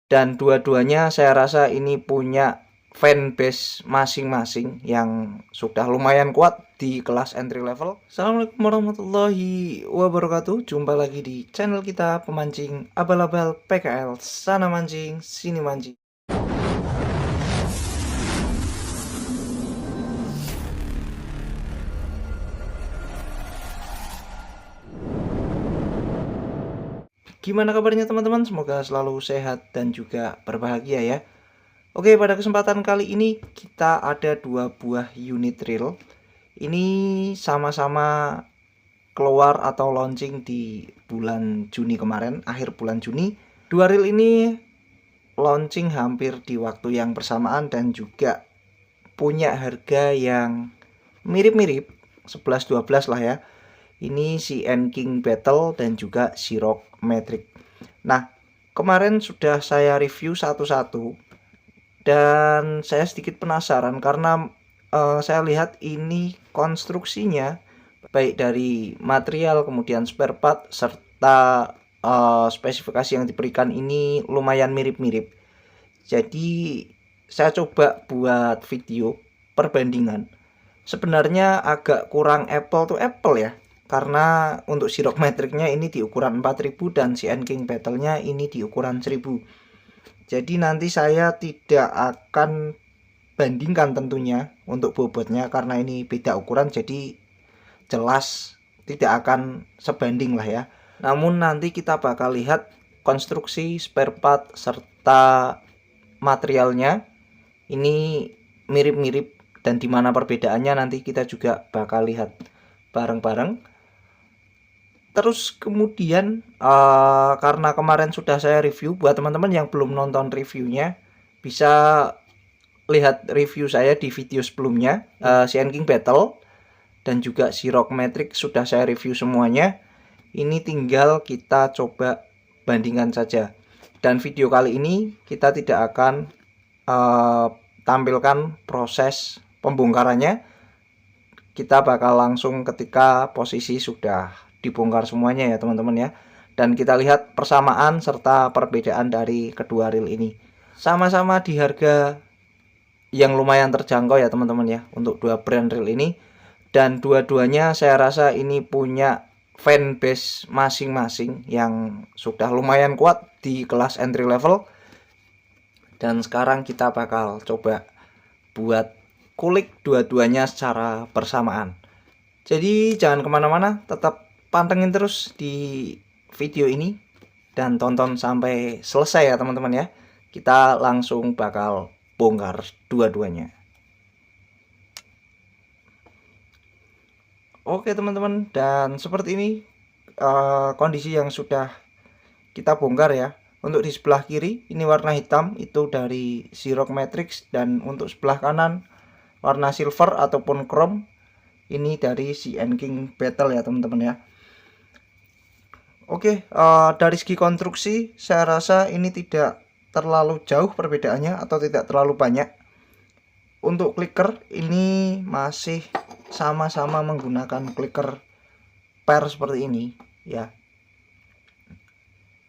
Dan dua-duanya saya rasa ini punya fanbase masing-masing yang sudah lumayan kuat di kelas entry level. Assalamualaikum warahmatullahi wabarakatuh. Jumpa lagi di channel kita pemancing abal-abal PKL. Sana mancing, sini mancing. Gimana kabarnya teman-teman? Semoga selalu sehat dan juga berbahagia ya. Oke, pada kesempatan kali ini kita ada dua buah unit reel. Ini sama-sama keluar atau launching di bulan Juni kemarin, akhir bulan Juni. Dua reel ini launching hampir di waktu yang bersamaan dan juga punya harga yang mirip-mirip, 11-12 lah ya. Ini si King Battle dan juga si Rock Metric. Nah, kemarin sudah saya review satu-satu dan saya sedikit penasaran karena saya lihat ini konstruksinya baik dari material, kemudian spare part, serta spesifikasi yang diberikan ini lumayan mirip-mirip. Jadi saya coba buat video perbandingan. Sebenarnya agak kurang apple to apple ya, karena untuk si Rock Metric-nya ini di ukuran 4000 dan si King Battle-nya ini di ukuran 1000. Jadi nanti saya tidak akan bandingkan tentunya untuk bobotnya karena ini beda ukuran, jadi jelas tidak akan sebanding lah ya. Namun nanti kita bakal lihat konstruksi, spare part, serta materialnya ini mirip-mirip, dan dimana perbedaannya nanti kita juga bakal lihat bareng-bareng. Terus kemudian karena kemarin sudah saya review, buat teman-teman yang belum nonton reviewnya bisa lihat review saya di video sebelumnya. Si King Battle dan juga si Rock Metric sudah saya review semuanya. Ini tinggal kita coba bandingkan saja. Dan video kali ini kita tidak akan tampilkan proses pembongkarannya. Kita bakal langsung ketika posisi sudah dibongkar semuanya ya teman-teman ya. Dan kita lihat persamaan serta perbedaan dari kedua reel ini. Sama-sama di harga yang lumayan terjangkau ya teman-teman ya untuk dua brand reel ini. Dan dua-duanya saya rasa ini punya fanbase masing-masing yang sudah lumayan kuat di kelas entry level. Dan sekarang kita bakal coba buat kulik dua-duanya secara bersamaan. Jadi jangan kemana-mana, tetap pantengin terus di video ini dan tonton sampai selesai ya teman-teman ya. Kita langsung bakal bongkar dua-duanya. Oke teman-teman, dan seperti ini kondisi yang sudah kita bongkar ya. Untuk di sebelah kiri ini warna hitam, itu dari si Rock Metric, dan untuk sebelah kanan warna silver ataupun chrome, ini dari si King Battle ya teman-teman ya. Oke, dari segi konstruksi saya rasa ini tidak terlalu jauh perbedaannya atau tidak terlalu banyak. Untuk clicker ini masih sama-sama menggunakan clicker pair seperti ini ya.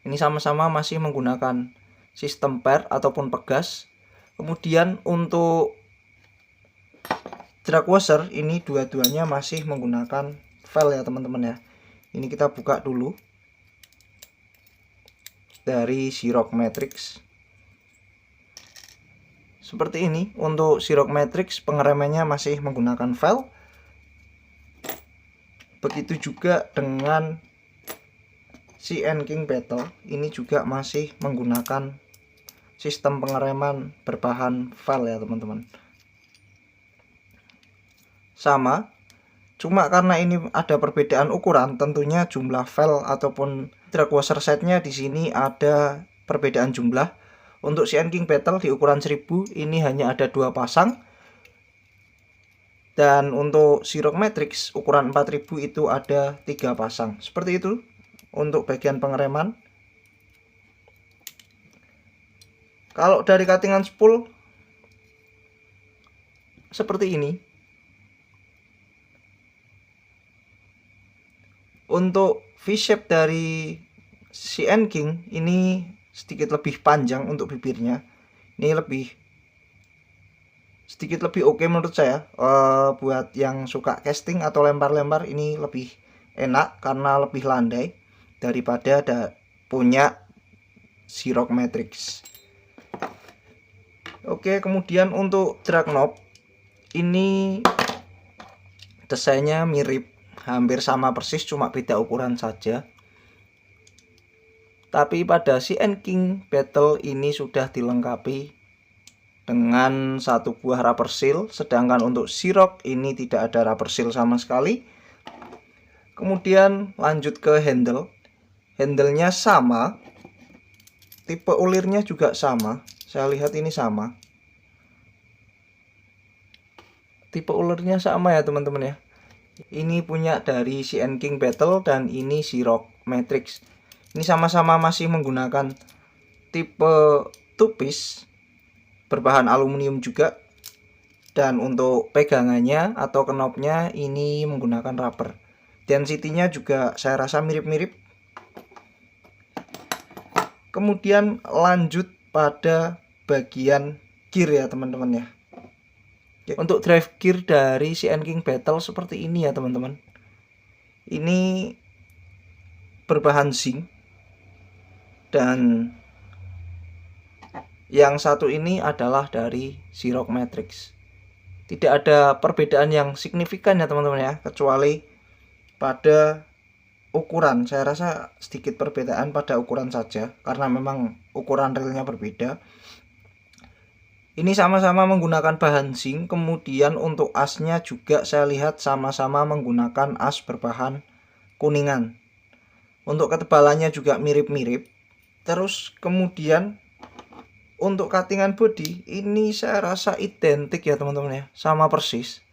Ini sama-sama masih menggunakan sistem pair ataupun pegas. Kemudian untuk drag washer ini dua-duanya masih menggunakan file ya teman-teman ya. Ini kita buka dulu dari si Rock Metric. Seperti ini untuk si Rock Metric, pengeremannya masih menggunakan file. Begitu juga dengan si King Battle, ini juga masih menggunakan sistem pengereman berbahan file ya teman-teman. Sama, cuma karena ini ada perbedaan ukuran, tentunya jumlah file ataupun drag washer setnya di sini ada perbedaan jumlah. Untuk si King Battle di ukuran 1000 ini hanya ada 2 pasang. Dan untuk si Rock Metric ukuran 4000 itu ada 3 pasang. Seperti itu untuk bagian pengereman. Kalau dari cuttingan spool seperti ini. Untuk V-shape dari si King ini sedikit lebih panjang untuk bibirnya. Ini sedikit lebih oke menurut saya. Buat yang suka casting atau lempar-lempar ini lebih enak karena lebih landai daripada punya Syrock Matrix. Oke, kemudian untuk drag knob ini desainnya mirip, hampir sama persis, cuma beda ukuran saja. Tapi pada CN King Battle ini sudah dilengkapi dengan satu buah rubber seal, sedangkan untuk Syrock ini tidak ada rubber seal sama sekali. Kemudian lanjut ke handle. Handlenya sama, tipe ulirnya juga sama. Saya lihat ini sama. Tipe ulirnya sama ya teman-teman ya. Ini punya dari CN King Battle dan ini Syrock Matrix. Ini sama-sama masih menggunakan tipe two-piece berbahan aluminium juga. Dan untuk pegangannya atau knobnya ini menggunakan rubber. Density-nya juga saya rasa mirip-mirip. Kemudian lanjut pada bagian gear ya teman-teman ya. Untuk drive gear dari CN King Battle seperti ini ya teman-teman. Ini berbahan zinc. Dan yang satu ini adalah dari Syrock Matrix. Tidak ada perbedaan yang signifikan ya teman-teman ya, kecuali pada ukuran. Saya rasa sedikit perbedaan pada ukuran saja, karena memang ukuran reelnya berbeda. Ini sama-sama menggunakan bahan zinc. Kemudian untuk asnya juga saya lihat sama-sama menggunakan as berbahan kuningan. Untuk ketebalannya juga mirip-mirip. Terus kemudian untuk cuttingan body ini saya rasa identik ya teman-teman ya, sama persis.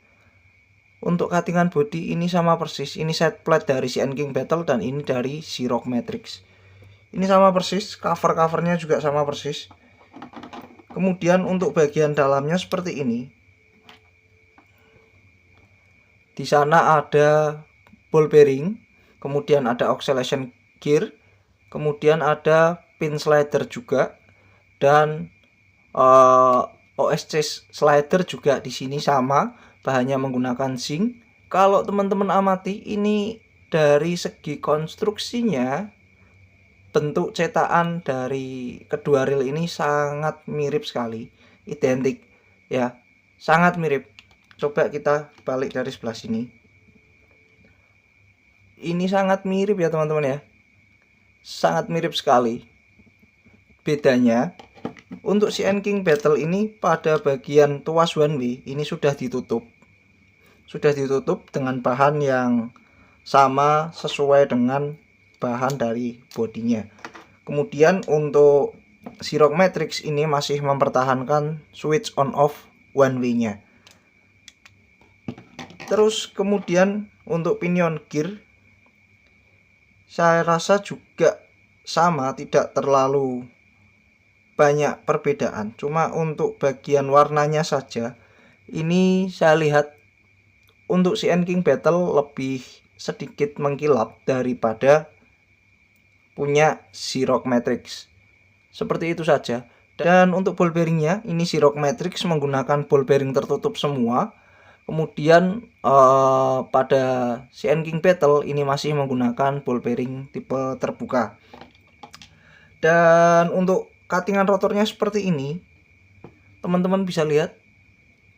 Untuk cuttingan body ini sama persis. Ini set plate dari CN King Battle dan ini dari Syrock Matrix. Ini sama persis, covernya juga sama persis. Kemudian untuk bagian dalamnya seperti ini. Di sana ada ball bearing, kemudian ada oscillation gear, kemudian ada pin slider juga, dan OSC slider juga di sini sama, bahannya menggunakan zinc. Kalau teman-teman amati ini dari segi konstruksinya, bentuk cetakan dari kedua reel ini sangat mirip sekali, identik ya, sangat mirip. Coba kita balik dari sebelah sini. Ini sangat mirip ya teman-teman ya, sangat mirip sekali. Bedanya untuk CN King Battle ini pada bagian tuas one way ini sudah ditutup dengan bahan yang sama sesuai dengan bahan dari bodinya. Kemudian untuk Syrock Matrix ini masih mempertahankan switch on off one way nya. Terus kemudian untuk pinion gear saya rasa juga sama, tidak terlalu banyak perbedaan, cuma untuk bagian warnanya saja ini saya lihat untuk CN King Battle lebih sedikit mengkilap daripada punya Syrock Matrix. Seperti itu saja. Dan untuk ball bearingnya ini Syrock Matrix menggunakan ball bearing tertutup semua. Kemudian pada CN King Battle ini masih menggunakan ball bearing tipe terbuka. Dan untuk cuttingan rotornya seperti ini, teman-teman bisa lihat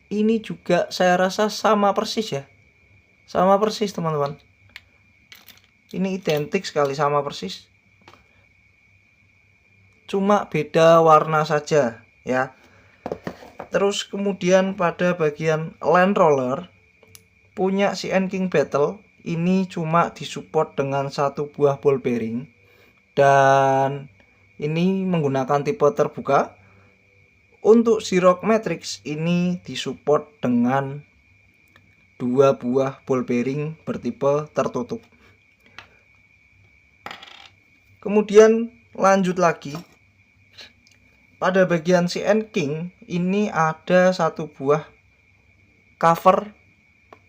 ini juga saya rasa sama persis ya, sama persis teman-teman. Ini identik sekali, sama persis, cuma beda warna saja ya. Terus kemudian pada bagian land roller punya CN King Battle ini cuma disupport dengan satu buah ball bearing, dan ini menggunakan tipe terbuka. Untuk Syrock Matrix ini disupport dengan dua buah ball bearing bertipe tertutup. Kemudian lanjut lagi pada bagian CN King ini ada satu buah cover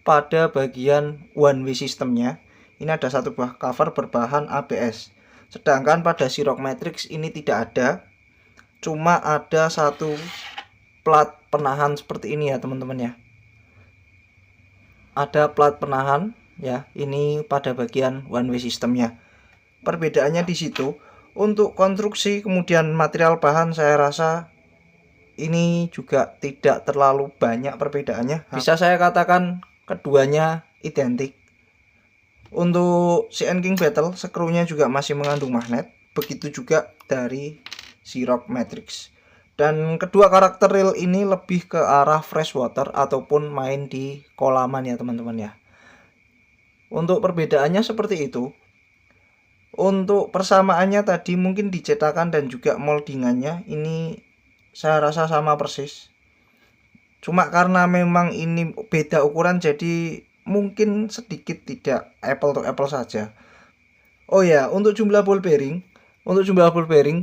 pada bagian one way sistemnya. Ini ada satu buah cover berbahan ABS. Sedangkan pada Syrock Matrix ini tidak ada, cuma ada satu plat penahan seperti ini ya teman-teman ya. Ada plat penahan ya, ini pada bagian one way sistemnya. Perbedaannya di situ. Untuk konstruksi kemudian material bahan saya rasa ini juga tidak terlalu banyak perbedaannya. Bisa saya katakan keduanya identik. Untuk CN King Battle skrunya juga masih mengandung magnet, begitu juga dari Syrock Matrix. Dan kedua karakter reel ini lebih ke arah freshwater ataupun main di kolaman ya teman-teman ya. Untuk perbedaannya seperti itu. Untuk persamaannya tadi mungkin dicetakan dan juga moldingannya ini saya rasa sama persis. Cuma karena memang ini beda ukuran jadi mungkin sedikit tidak apple to apple saja. Oh ya, untuk jumlah ball bearing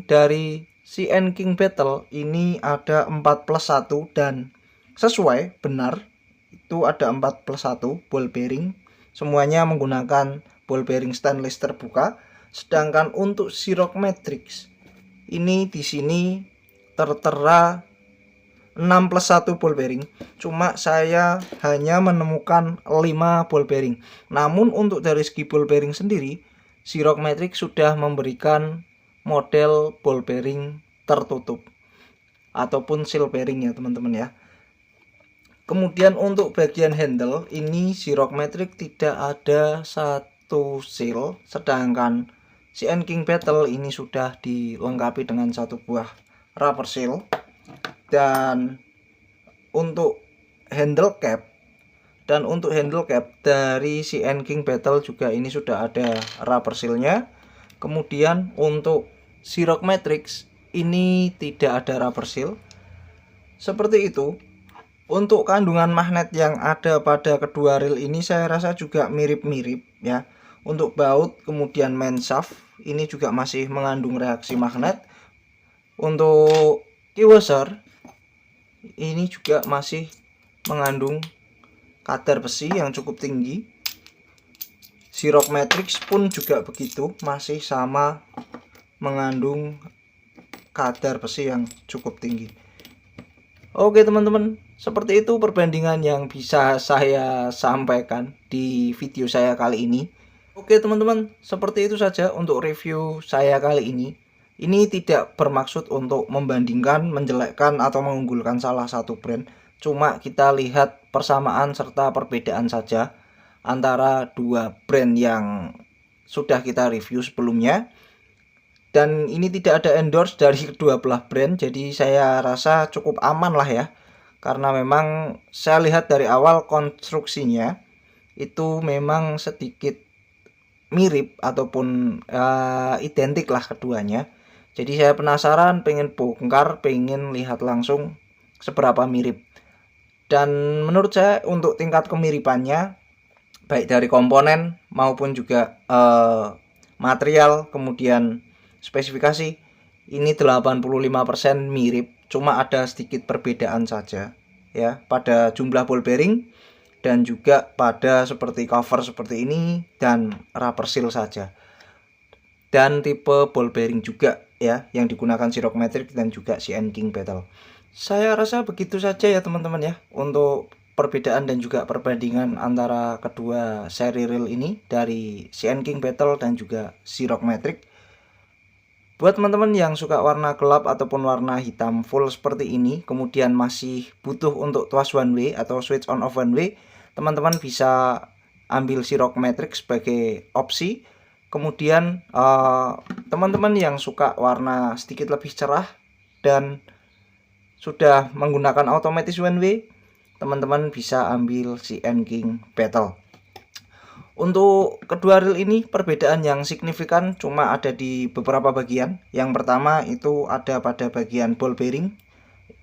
dari CN King Battle ini ada 4+1 dan sesuai benar itu ada 4+1 ball bearing. Semuanya menggunakan ball bearing stainless terbuka. Sedangkan untuk Syrock Matrix ini di sini tertera 6+1 ball bearing, cuma saya hanya menemukan 5 ball bearing. Namun untuk dari segi ball bearing sendiri, Syrock Matrix sudah memberikan model ball bearing tertutup ataupun seal bearing ya teman-teman ya. Kemudian untuk bagian handle ini Syrock Matrix tidak ada satu seal, sedangkan CN King Battle ini sudah dilengkapi dengan satu buah rubber seal. Dan untuk handle cap dari CN King Battle juga ini sudah ada rubber sealnya. Kemudian untuk Syrock Matrix ini tidak ada rubber seal. Seperti itu. Untuk kandungan magnet yang ada pada kedua reel ini saya rasa juga mirip-mirip ya. Untuk baut kemudian main shaft ini juga masih mengandung reaksi magnet. Untuk key washer ini juga masih mengandung kadar besi yang cukup tinggi. Syrock Matrix pun juga begitu, masih sama mengandung kadar besi yang cukup tinggi. Oke teman-teman, seperti itu perbandingan yang bisa saya sampaikan di video saya kali ini. Oke teman-teman, seperti itu saja untuk review saya kali ini. Ini tidak bermaksud untuk membandingkan, menjelekkan, atau mengunggulkan salah satu brand. Cuma kita lihat persamaan serta perbedaan saja antara dua brand yang sudah kita review sebelumnya. Dan ini tidak ada endorse dari kedua belah brand, jadi saya rasa cukup aman lah ya. Karena memang saya lihat dari awal konstruksinya itu memang sedikit mirip ataupun identik lah keduanya. Jadi saya penasaran, pengen bongkar, pengen lihat langsung seberapa mirip. Dan menurut saya untuk tingkat kemiripannya baik dari komponen maupun juga material kemudian spesifikasi ini 85% mirip, cuma ada sedikit perbedaan saja ya pada jumlah ball bearing dan juga pada seperti cover seperti ini dan rubber seal saja. Dan tipe ball bearing juga ya yang digunakan Syrock Matrix dan juga CN King Battle. Saya rasa begitu saja ya teman-teman ya untuk perbedaan dan juga perbandingan antara kedua seri reel ini dari CN King Battle dan juga Syrock Matrix. Buat teman-teman yang suka warna gelap ataupun warna hitam full seperti ini, kemudian masih butuh untuk tuas one way atau switch on off one way, teman-teman bisa ambil Syrock Matrix sebagai opsi. Kemudian teman-teman yang suka warna sedikit lebih cerah dan sudah menggunakan otomatis one way, teman-teman bisa ambil CN King Battle. Untuk kedua reel ini perbedaan yang signifikan cuma ada di beberapa bagian. Yang pertama itu ada pada bagian ball bearing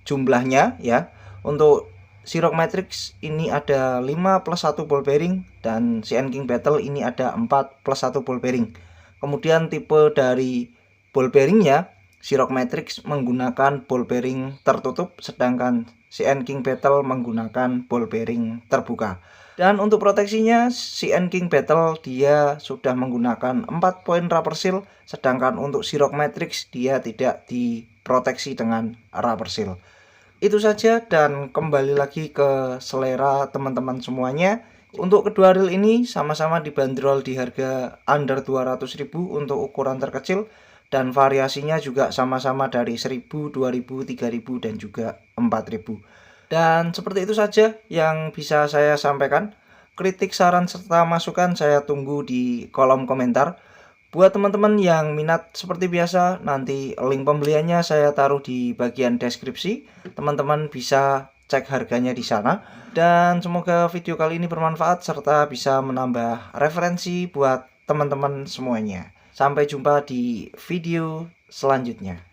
jumlahnya ya. Untuk Syrock Matrix ini ada 5+1 ball bearing dan CN King Battle ini ada 4+1 ball bearing. Kemudian tipe dari ball bearingnya Syrock Matrix menggunakan ball bearing tertutup sedangkan CN King Battle menggunakan ball bearing terbuka. Dan untuk proteksinya, si King Battle dia sudah menggunakan 4 poin rubber seal, sedangkan untuk si Rock Matrix dia tidak diproteksi dengan rubber seal. Itu saja, dan kembali lagi ke selera teman-teman semuanya. Untuk kedua reel ini sama-sama dibanderol di harga under 200.000 untuk ukuran terkecil, dan variasinya juga sama-sama dari 1.000, 2.000, 3.000 dan juga 4.000. Dan seperti itu saja yang bisa saya sampaikan. Kritik, saran, serta masukan saya tunggu di kolom komentar. Buat teman-teman yang minat, seperti biasa, nanti link pembeliannya saya taruh di bagian deskripsi. Teman-teman bisa cek harganya di sana. Dan semoga video kali ini bermanfaat serta bisa menambah referensi buat teman-teman semuanya. Sampai jumpa di video selanjutnya.